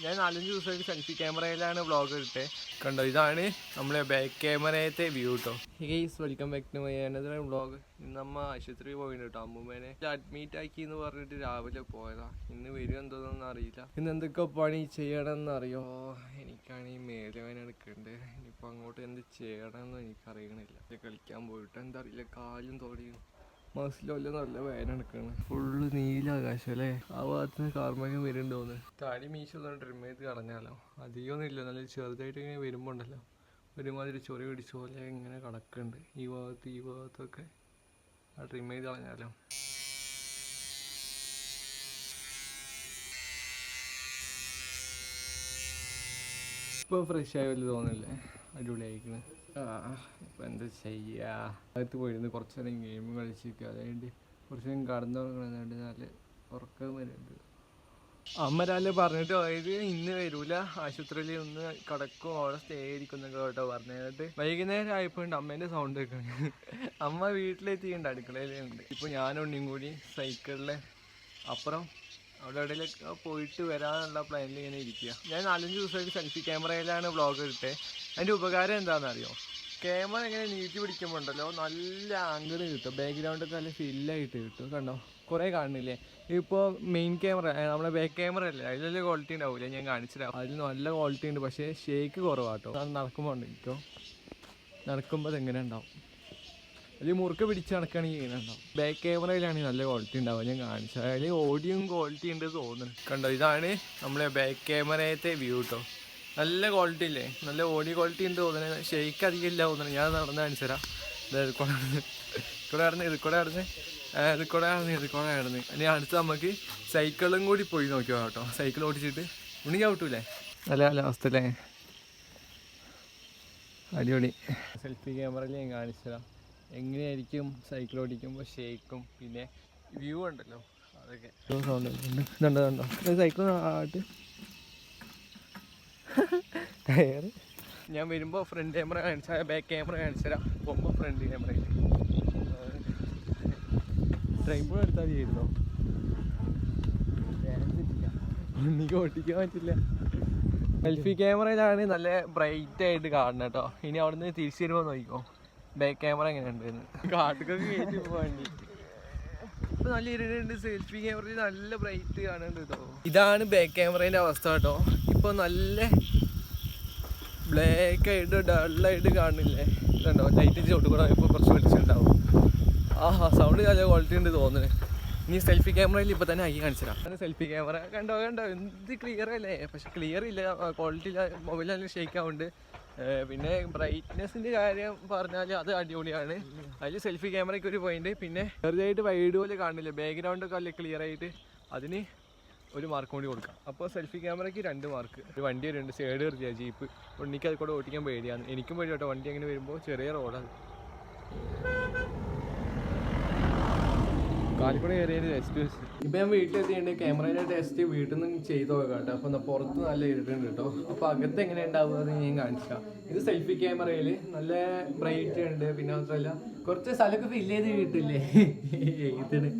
ഞാൻ 4-5 ദിവസമായിട്ട് selfie ക്യാമറയിലാണ് vlog ഇട്ടേ. കണ്ടോ, ഇതാണ് നമ്മളെ ബാക്ക് ക്യാമറയത്തെ വ്യൂ കേട്ടോ. Guys, welcome back to my another vlog. ഇന്ന് നമ്മ ആശുപത്രി പോയിട്ടുണ്ട് കേട്ടോ. അമ്മൂമ്മേനെ അഡ്മിറ്റ് ആക്കി എന്ന് പറഞ്ഞിട്ട് രാവിലെ പോയതാ. ഇന്ന് വരും എന്തോന്നൊന്നും അറിയില്ല. ഇന്ന് എന്തൊക്കെ പണി ചെയ്യണം എന്നറിയോ? എനിക്കാണെങ്കിൽ മേലുവേദന എടുക്കുന്നുണ്ട്. ഇനിയിപ്പോൾ അങ്ങോട്ട് എന്ത് ചെയ്യണമെന്ന് എനിക്കറിയണില്ല. കളിക്കാൻ പോയിട്ട് എന്താ അറിയില്ല, കാലും തോടിയും മസിലല്ല നല്ല വേദന എടുക്കാണ്. ഫുള്ള് നീലാകാശം അല്ലേ. ആ ഭാഗത്ത് നിന്ന് കാർമേഘം വരുന്നുണ്ടോന്ന്. താടി മീശ ഒന്ന് ട്രിം ചെയ്ത് കളഞ്ഞാലോ? അധികമൊന്നും ഇല്ല, നല്ല ചെറുതായിട്ട് ഇങ്ങനെ വരുമ്പോൾ ഉണ്ടല്ലോ ഒരുമാതിരി ചൊറി പിടിച്ച പോലെ ഇങ്ങനെ കിടക്കുന്നുണ്ട്. ഈ ഭാഗത്തൊക്കെ ആ ട്രിം ചെയ്ത് കളഞ്ഞാലോ? ഇപ്പോൾ ഫ്രഷ് ആയ പോലെ തോന്നില്ലേ? അടിപൊളിയായിരിക്കണ്. ഇപ്പം എന്താ ചെയ്യുക, അകത്ത് പോയിരുന്നു കുറച്ച് നേരം ഗെയിം കളിച്ചിരിക്കുക. അതുകൊണ്ട് കുറച്ച് നേരം കടന്നു തുടങ്ങുന്നുണ്ട്. നല്ല ഉറക്കം വരുന്നുണ്ട്. അമ്മ രാവിലെ പറഞ്ഞിട്ട് പോയത് ഇന്ന് വരൂല, ആശുപത്രിയിൽ ഒന്ന് കിടക്കും, അവിടെ സ്റ്റേ ആയിരിക്കും എന്നൊക്കെ കേട്ടോ പറഞ്ഞിട്ട്. വൈകുന്നേരം ആയപ്പോണ്ട് അമ്മേൻ്റെ സൗണ്ട് കേൾക്കുന്നത്. അമ്മ വീട്ടിലെത്തിയിട്ടുണ്ട്, അടുക്കളയിലുണ്ട്. ഇപ്പോൾ ഞാനുണ്ണിയും കൂടി സൈക്കിളിൽ അപ്പുറം അവിടെ എവിടെയൊക്കെ പോയിട്ട് വരാനുള്ള പ്ലാനിൽ ഇങ്ങനെ ഇരിക്കുക. ഞാൻ 4-5 ദിവസമായിട്ട് സെൽഫി ക്യാമറയിലാണ് വ്ളോഗ് ഇട്ടേ. അതിൻ്റെ ഉപകാരം എന്താണെന്നറിയോ? ക്യാമറ ഇങ്ങനെ നീട്ടി പിടിക്കുമ്പോൾ ഉണ്ടല്ലോ നല്ല ആംഗിൾ കിട്ടും, ബാക്ക്ഗ്രൗണ്ടൊക്കെ നല്ല ഫില്ലായിട്ട് കിട്ടും. കണ്ടോ, കുറേ കാണുന്നില്ലേ? ഇപ്പോൾ മെയിൻ ക്യാമറ, നമ്മളെ ബാക്ക് ക്യാമറ അല്ലേ, അതിൽ നല്ല ക്വാളിറ്റി ഉണ്ടാവില്ല. ഞാൻ കാണിച്ചിട്ടാവും, അതിൽ നല്ല ക്വാളിറ്റി ഉണ്ട്. പക്ഷേ ഷേക്ക് കുറവാട്ടോ. അത് നടക്കുമ്പോൾ ഉണ്ടോ, നടക്കുമ്പോൾ അതെങ്ങനെ ഉണ്ടാവും, അതിൽ മുറുക്കെ പിടിച്ച് നടക്കുകയാണെങ്കിൽ ഇങ്ങനെ ഉണ്ടാവും. ബാക്ക് ക്യാമറയിലാണെങ്കിൽ നല്ല ക്വാളിറ്റി ഉണ്ടാവും. ഞാൻ കാണിച്ചത് അതിൽ ഓഡിയോയും ക്വാളിറ്റി ഉണ്ട് തോന്നുന്നു. കണ്ടോ, ഇതാണ് നമ്മളെ ബാക്ക് ക്യാമറയത്തെ വ്യൂ കേട്ടോ. നല്ല ക്വാളിറ്റി ഇല്ലേ, നല്ല ഓഡിയോ ക്വാളിറ്റി ഉണ്ട് തോന്നുന്നത്. ഷെയ്ക്ക് അധികം ഇല്ല തോന്നുന്നു. ഞാൻ നടന്ന് കാണിച്ചു തരാം. ഇതിക്കൂടെ ആയിരുന്നു. ഇനി അടുത്ത് നമുക്ക് സൈക്കിളും കൂടി പോയി നോക്കിയോ കേട്ടോ. സൈക്കിൾ ഓടിച്ചിട്ട് ഉണി ചവിട്ടൂലേ, നല്ല അവസ്ഥല്ലേ, അടിപൊളി. സെൽഫി ക്യാമറയിൽ ഞാൻ കാണിച്ചു തരാം എങ്ങനെയായിരിക്കും സൈക്കിൾ ഓടിക്കുമ്പോൾ ഷേക്കും പിന്നെ വ്യൂ ഉണ്ടല്ലോ അതൊക്കെ. സൗണ്ട് ഇതുണ്ടോ സൈക്കിൾ ആട്ട് ടയർ. ഞാൻ വരുമ്പോൾ ഫ്രണ്ട് ക്യാമറ കാണിച്ചാൽ ബാക്ക് ക്യാമറ കാണിച്ചു തരാം. പോകുമ്പോൾ ഫ്രണ്ട് ക്യാമറയിൽ ഡ്രൈവർ എടുത്താൽ മതിയായിരുന്നോ? എനിക്ക് ഓടിക്കാൻ പറ്റില്ല. സെൽഫി ക്യാമറയിലാണ് നല്ല ബ്രൈറ്റ് ആയിട്ട് കാണണം കേട്ടോ. ഇനി അവിടെ നിന്ന് തിരിച്ചു വരുമ്പോൾ നോക്കിക്കോ ബാക്ക് ക്യാമറ എങ്ങനെ ഉണ്ടെന്ന്. കാട്ടിക്കൊക്കെ കയറ്റി പോകേണ്ടി. ഇപ്പൊ നല്ല ഇരുണ്ട്, സെൽഫി ക്യാമറയിൽ നല്ല ബ്രൈറ്റ് കാണുന്നുണ്ട് കേട്ടോ. ഇതാണ് ബാക്ക് ക്യാമറേൻ്റെ അവസ്ഥ കേട്ടോ. ഇപ്പോൾ നല്ല ബ്ലാക്ക് ആയിട്ട് ഡള്ളായിട്ട് കാണുന്നില്ലേ? ഇതുണ്ടോ, ലൈറ്റ് ചോട്ട് കൂടെ ഇപ്പോൾ കുറച്ച് വെളിച്ചുണ്ടാവും. സൗണ്ട് നല്ല ക്വാളിറ്റി ഉണ്ട് തോന്നുന്നത്. ഇനി സെൽഫി ക്യാമറയിൽ ഇപ്പോൾ തന്നെ ആക്കി കാണിച്ചിടാം. സെൽഫി ക്യാമറ കണ്ടോ എന്ത് ക്ലിയർ അല്ലേ? പക്ഷെ ക്ലിയർ ഇല്ല, ക്വാളിറ്റി ഇല്ല. മൊബൈൽ നല്ല ഷേക്ക് ആവുന്നുണ്ട്. പിന്നെ ബ്രൈറ്റ്നെസ്സിൻ്റെ കാര്യം പറഞ്ഞാൽ അത് അടിപൊളിയാണ്. അതിൽ സെൽഫി ക്യാമറയ്ക്ക് ഒരു പോയിന്റ്. പിന്നെ ചെറുതായിട്ട് വൈഡ് പോലെ കാണില്ലേ, ബാക്ക്ഗ്രൗണ്ടൊക്കെ അല്ലേ ക്ലിയർ ആയിട്ട്, അതിന് ഒരു മാർക്ക് കൂടി കൊടുക്കാം. അപ്പോൾ സെൽഫി ക്യാമറയ്ക്ക് 2 മാർക്ക്. ഒരു വണ്ടി വരുന്നുണ്ട്, സൈഡ് കയറിയ ജീപ്പ്. ഉണ്ണിക്ക് അത് കൂടെ ഓടിക്കാൻ പേടിയാണ്. എനിക്കും പേടി കേട്ടോ, വണ്ടി അങ്ങനെ വരുമ്പോൾ. ചെറിയ റോഡാണ്, കാലിക്കൂടെ കയറിയത് ടെസ്റ്റ്. ഇപ്പം ഞാൻ വീട്ടിലെത്തിയിട്ട് ക്യാമറയുടെ ടെസ്റ്റ് വീട്ടിൽ നിന്ന് ചെയ്ത് നോക്കാം കേട്ടോ. അപ്പം പുറത്ത് നല്ല ഇരുട്ടുണ്ട് കേട്ടോ. അപ്പോൾ അകത്ത് എങ്ങനെ ഉണ്ടാവുക എന്ന് ഞാൻ കാണിക്കാം. ഇത് സെൽഫി ക്യാമറയിൽ നല്ല ബ്രൈറ്റ് ഉണ്ട്. പിന്നെ മാത്രമല്ല കുറച്ച് സ്ഥലമൊക്കെ ഫില്ല് ചെയ്ത് കിട്ടില്ലേ ഇതിന്.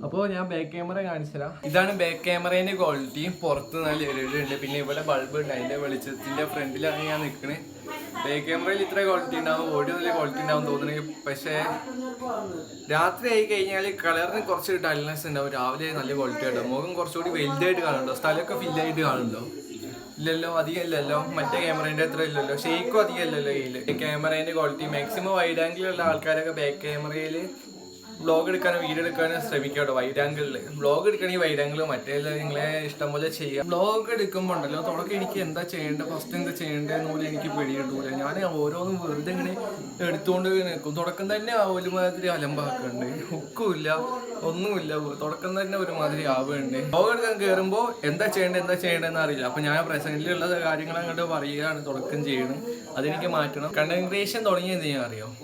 അപ്പോൾ ഞാൻ ബാക്ക് ക്യാമറ കാണിച്ചു തരാം. ഇതാണ് ബാക്ക് ക്യാമറേൻ്റെ ക്വാളിറ്റി. പുറത്ത് നല്ല ഇരുട്ടുണ്ട്. പിന്നെ ഇവിടെ ബൾബ് ഉണ്ട്, അതിൻ്റെ വെളിച്ചത്തിൻ്റെ ഫ്രണ്ടിലാണ് ഞാൻ നിൽക്കുന്നത്. ബാക്ക് ക്യാമറയിൽ ഇത്ര ക്വാളിറ്റി ഉണ്ടാവും, ഓഡിയോ നല്ല ക്വാളിറ്റി ഉണ്ടാവും തോന്നുന്നത്. പക്ഷേ രാത്രി ആയി കഴിഞ്ഞാൽ കളറിന് കുറച്ച് ഡൾനെസ് ഉണ്ടാവും. രാവിലെ നല്ല ക്വാളിറ്റി ആയിട്ടും മുഖം കുറച്ചുകൂടി വലുതായിട്ട് കാണുന്നുണ്ടോ? സ്ഥലമൊക്കെ ഫില്ലായിട്ട് കാണുന്നുണ്ടോ? ഇല്ലല്ലോ, അധികം ഇല്ലല്ലോ. മറ്റേ ക്യാമറേൻ്റെ അത്ര ഇല്ലല്ലോ. ഷേക്കും അധികം ഇല്ലല്ലോ കയ്യിൽ. ക്യാമറേൻ്റെ ക്വാളിറ്റി മാക്സിമം വൈഡ് ആംഗിളുള്ള ആൾക്കാരൊക്കെ ബാക്ക് ക്യാമറയിൽ വ്ളോഗ് എടുക്കാനോ വീഡിയോ എടുക്കാനോ ശ്രമിക്കാട്ടോ. വൈഡ് ആംഗിളിൽ വ്ളോഗ് എടുക്കണമെങ്കിൽ വൈഡ് ആംഗിൾ, മറ്റേ നിങ്ങളെ ഇഷ്ടം പോലെ ചെയ്യാം. വ്ളോഗ് എടുക്കുമ്പോൾ ഉണ്ടല്ലോ തുടക്കം എനിക്ക് എന്താ ചെയ്യേണ്ടത്, ഫസ്റ്റ് എന്താ ചെയ്യേണ്ടതെന്നുപോലെ എനിക്ക് പിടി കിട്ടൂല. ഞാൻ ഓരോന്നും വെറുതെ ഇങ്ങനെ എടുത്തുകൊണ്ട് നിൽക്കും. തുടക്കം തന്നെ ഒരുമാതിരി അലമ്പാക്കുന്നുണ്ട്, ഹുക്കുമില്ല, ഒന്നുമില്ല. തുടക്കം തന്നെ ഒരുമാതിരി ആവുന്നുണ്ട്. വ്ളോഗ് എടുക്കാൻ കയറുമ്പോൾ എന്താ ചെയ്യേണ്ടതെന്ന് അറിയില്ല. അപ്പം ഞാൻ പ്രസന്റിലുള്ള കാര്യങ്ങൾ അങ്ങോട്ട് പറയുകയാണ് തുടക്കം ചെയ്യണം. അതെനിക്ക് മാറ്റണം. കണ്ടന്റ് ക്രിയേഷൻ തുടങ്ങിയത് ഞാൻ അറിയാം,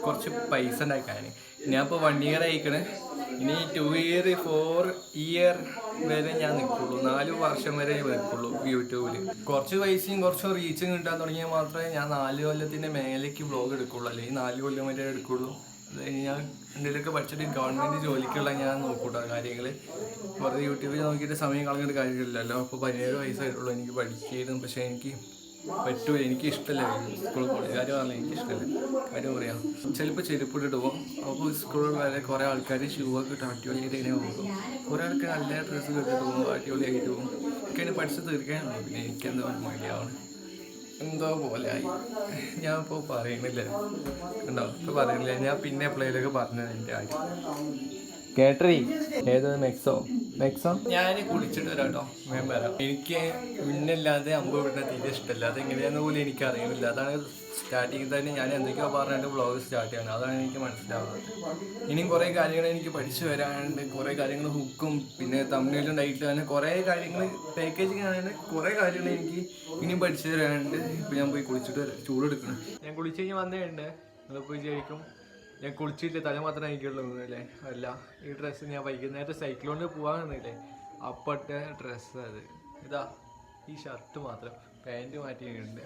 കുറച്ച് പൈസ ഉണ്ടാക്കാൻ. ഞാൻ ഇപ്പോൾ 1 ഇയർ അയക്കണേ. ഇനി 2 ഇയർ 4 ഇയർ വരെ ഞാൻ നിൽക്കുള്ളൂ. 4 വർഷം വരെ നിൽക്കുള്ളൂ യൂട്യൂബിൽ. കുറച്ച് പൈസയും കുറച്ച് റീച്ചും കിട്ടാൻ തുടങ്ങിയാൽ മാത്രമേ ഞാൻ 4 കൊല്ലത്തിൻ്റെ മേലേക്ക് വ്ളോഗ് എടുക്കുള്ളൂ. അല്ലെങ്കിൽ 4 കൊല്ലം വരെ എടുക്കുള്ളൂ. അത് കഴിഞ്ഞ് ഞാൻ എന്തെങ്കിലുമൊക്കെ പഠിച്ചിട്ട് ഗവൺമെൻറ് ജോലിക്കുള്ള ഞാൻ നോക്കൂട്ടോ കാര്യങ്ങൾ. വെറുതെ യൂട്യൂബിൽ നോക്കിയിട്ട് സമയം കളഞ്ഞിട്ട് കാര്യമില്ലല്ലോ. അപ്പോൾ 17 വയസ്സായിട്ടുള്ളൂ, എനിക്ക് പഠിക്കായിരുന്നു. പക്ഷേ എനിക്ക് പറ്റൂല, എനിക്ക് ഇഷ്ടമല്ല സ്കൂളിൽ പോകുന്നത്. കാര്യം പറഞ്ഞാൽ എനിക്ക് ഇഷ്ടമല്ല. കാര്യം പറയാം, ചിലപ്പോൾ ചെരുപ്പിട്ടിട്ട് പോകും. അപ്പോൾ സ്കൂളിൽ വരെ കുറേ ആൾക്കാർ ഷൂ ഒക്കെ ഇട്ട് അടിപൊളിയായിട്ട് ഇങ്ങനെ പോകും. കുറേ ആൾക്കാർ നല്ല ഡ്രസ്സ് ഇട്ടിട്ട് പോകും, അടിപൊളിയായിട്ട് പോകും. എനിക്ക് പഠിച്ച് തീർക്കാനുള്ളൂ. പിന്നെ എനിക്കെന്തോ മടിയാവണം, എന്തോ പോലെ ആയി. ഞാൻ ഇപ്പോൾ പറയുന്നില്ല, ഉണ്ടോ? ഇപ്പോൾ പറയുന്നില്ല. ഞാൻ പിന്നെ എപ്പോഴേലൊക്കെ പറഞ്ഞത് എൻ്റെ കാര്യം. കേട്ടറി ഏത് മെക്സോ ഞാൻ കുളിച്ചിട്ട് വരാം കേട്ടോ, ഞാൻ വരാം. എനിക്ക് പിന്നല്ലാതെ അമ്പ് വിടുന്ന തീരെ ഇഷ്ടമല്ല. അതെങ്ങനെയാണെന്ന് പോലും എനിക്ക് അറിയുന്നില്ല. അതാണ് സ്റ്റാർട്ടിങ്ങിൽ തന്നെ ഞാൻ എന്തൊക്കെയോ പറഞ്ഞിട്ട് വ്ളോഗ് സ്റ്റാർട്ട് ചെയ്യണം. അതാണ് എനിക്ക് മനസ്സിലാവുന്നത്. ഇനിയും കുറേ കാര്യങ്ങൾ എനിക്ക് പഠിച്ചു വരാനുണ്ട്. കുറേ കാര്യങ്ങൾ ഹുക്കും പിന്നെ തമിഴിലും ടൈറ്റിലും അങ്ങനെ കുറേ കാര്യങ്ങൾ പാക്കേജിങ് ആണ്. കുറേ കാര്യങ്ങൾ എനിക്ക് ഇനിയും പഠിച്ചു തരാനുണ്ട്. ഇപ്പം ഞാൻ പോയി കുളിച്ചിട്ട് വരാം, ചൂടെടുക്കണം. ഞാൻ കുളിച്ച് കഴിഞ്ഞ് വന്നേണ്ട്. നിങ്ങൾ പോയി വിചാരിക്കും ഞാൻ കുളിച്ചില്ല, തല മാത്രമേ എനിക്കുള്ളൂ അല്ലേ? അല്ല, ഈ ഡ്രസ്സ് ഞാൻ വൈകുന്നേരം സൈക്കിളോണ്ട് പോകാമെന്നില്ലേ, അപ്പോഴത്തെ ഡ്രസ്സ് അത്. ഇതാ ഈ ഷർട്ട് മാത്രം, പാൻറ്റ് മാറ്റിയിട്ടുണ്ട്.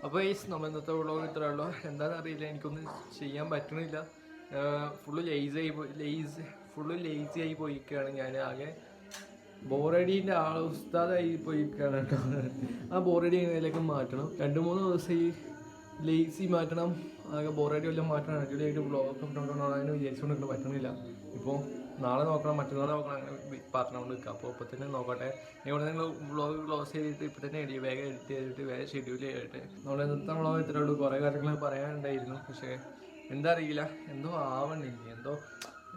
അപ്പോൾ ഈ നമ്മൾ ഇന്നത്തെ വ്ളോഗ് ഇത്രേ ഉള്ളൂ. എന്താണെന്ന് അറിയില്ല, എനിക്കൊന്നും ചെയ്യാൻ പറ്റണില്ല. ഫുള്ള് ലേസി ആയി പോയിക്കാണ് ഞാൻ. ആകെ ബോറടീൻ്റെ ഉസ്താദായി പോയിക്കാണ് കേട്ടോ. ആ ബോറടി ഇതിലേക്ക് മാറ്റണം. 2-3 ദിവസം ഈ ലേസി മാറ്റണം, ആകെ ബോറടി വല്ലതും മാറ്റണം. അടിപൊളിയായിട്ട് വ്ളോഗൊക്കെ ഇട്ടുകൊണ്ടോ അതിന് വിചാരിച്ചുകൊണ്ട് പറ്റുന്നില്ല. ഇപ്പോൾ നാളെ നോക്കണം, മറ്റന്നാൾ നോക്കണം, അങ്ങനെ പറഞ്ഞുകൊണ്ട് നിൽക്കുക. അപ്പോൾ ഇപ്പോൾ തന്നെ നോക്കട്ടെ. ഇവിടെ നിങ്ങൾ വ്ളോഗ് ക്ലോസ് ചെയ്തിട്ട് ഇപ്പോൾ തന്നെ വേഗം എഡിറ്റ് ചെയ്തിട്ട് വേഗം ഷെഡ്യൂൾ ചെയ്തിട്ട് നമ്മുടെ ഇന്നത്തെ വ്ളോഗ് ഇത്രേ ഉള്ളൂ. കുറേ കാര്യങ്ങൾ പറയാനുണ്ടായിരുന്നു, പക്ഷേ എന്താ അറിയില്ല, എന്തോ ആവണില്ല,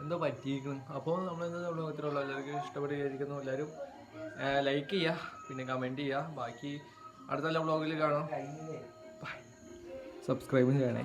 എന്തോ പറ്റിയിരിക്കണം. അപ്പോൾ നമ്മളിന്നത്തെ വ്ളോഗ് ഇത്രേ ഉള്ളൂ. എല്ലാവർക്കും ഇഷ്ടപ്പെട്ടിരിക്കുന്നു. എല്ലാവരും ലൈക്ക് ചെയ്യുക, പിന്നെ കമൻറ്റ് ചെയ്യുക. ബാക്കി അടുത്ത വ്ളോഗിൽ കാണാം. സബ്സ്ക്രൈബും ചെയ്യണേ.